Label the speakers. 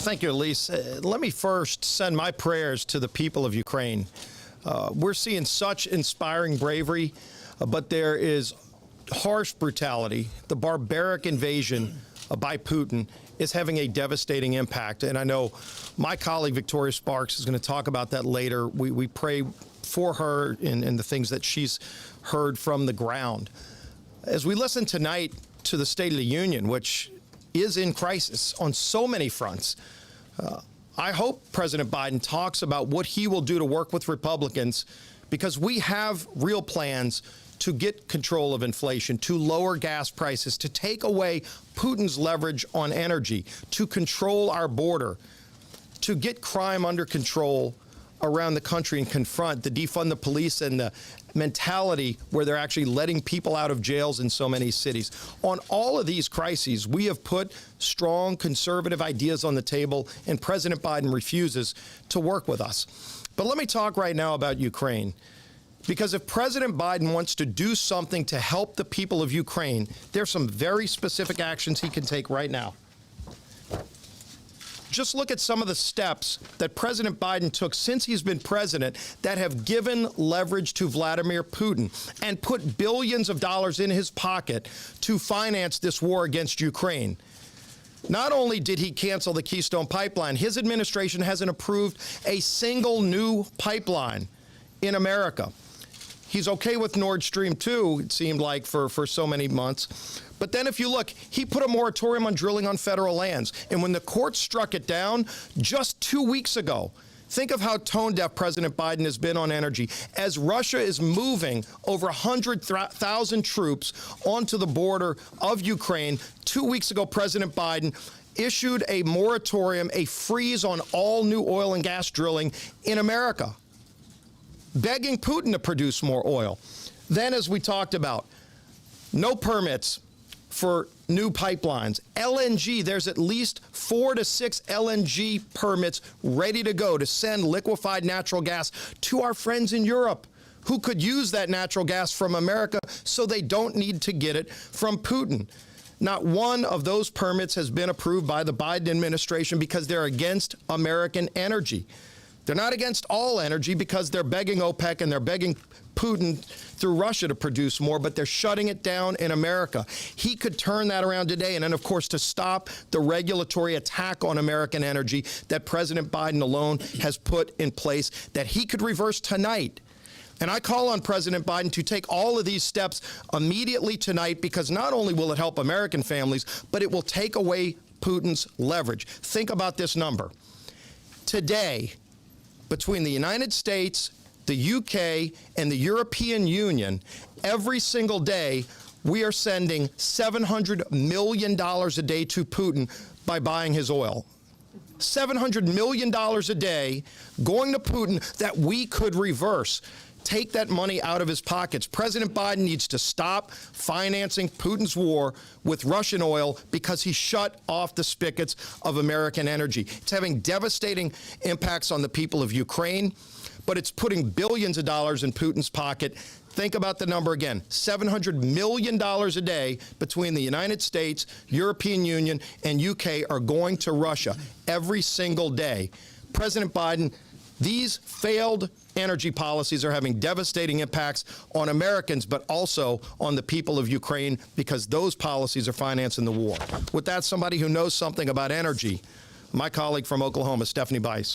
Speaker 1: Thank you, Elise. Let me first send my prayers to the people of Ukraine. We're seeing such inspiring bravery, but there is harsh brutality. The barbaric invasion by Putin is having a devastating impact. And I know my colleague, Victoria Sparks, is going to talk about that later. We pray for her and the things that she's heard from the ground. As we listen tonight to the State of the Union, which is in crisis on so many fronts, I hope President Biden talks about what he will do to work with Republicans, because we have real plans to get control of inflation, to lower gas prices, to take away Putin's leverage on energy, to control our border, to get crime under control around the country and confront the defund the police and the mentality where they're actually letting people out of jails in so many cities. On all of these crises, we have put strong conservative ideas on the table, and President Biden refuses to work with us. But let me talk right now about Ukraine, because if President Biden wants to do something to help the people of Ukraine, there's some very specific actions he can take right now. Just look at some of the steps that President Biden took since he's been president that have given leverage to Vladimir Putin and put billions of dollars in his pocket to finance this war against Ukraine. Not only did he cancel the Keystone Pipeline, his administration hasn't approved a single new pipeline in America. He's okay with Nord Stream 2, it seemed like, for so many months. But then if you look, he put a moratorium on drilling on federal lands. And when the court struck it down just 2 weeks ago, think of how tone-deaf President Biden has been on energy. As Russia is moving over 100,000 troops onto the border of Ukraine, 2 weeks ago, President Biden issued a moratorium, a freeze on all new oil and gas drilling in America, begging Putin to produce more oil. Then, as we talked about, no permits for new pipelines. LNG, there's at least 4 to 6 LNG permits ready to go to send liquefied natural gas to our friends in Europe who could use that natural gas from America so they don't need to get it from Putin. Not one of those permits has been approved by the Biden administration because they're against American energy. They're not against all energy because they're begging OPEC and they're begging Putin through Russia to produce more, but they're shutting it down in America. He could turn that around today. And then, of course, to stop the regulatory attack on American energy that President Biden alone has put in place that he could reverse tonight. And I call on President Biden to take all of these steps immediately tonight, because not only will it help American families, but it will take away Putin's leverage. Think about this number. Today, between the United States, the UK, and the European Union, every single day, we are sending $700 million a day to Putin by buying his oil. $700 million a day going to Putin that we could reverse. Take that money out of his pockets. President Biden needs to stop financing Putin's war with Russian oil because he shut off the spigots of American energy. It's having devastating impacts on the people of Ukraine, but it's putting billions of dollars in Putin's pocket. Think about the number again, $700 million a day between the United States, European Union, and UK are going to Russia every single day. President Biden, these failed energy policies are having devastating impacts on Americans, but also on the people of Ukraine, because those policies are financing the war. With that, somebody who knows something about energy, my colleague from Oklahoma, Stephanie Bice.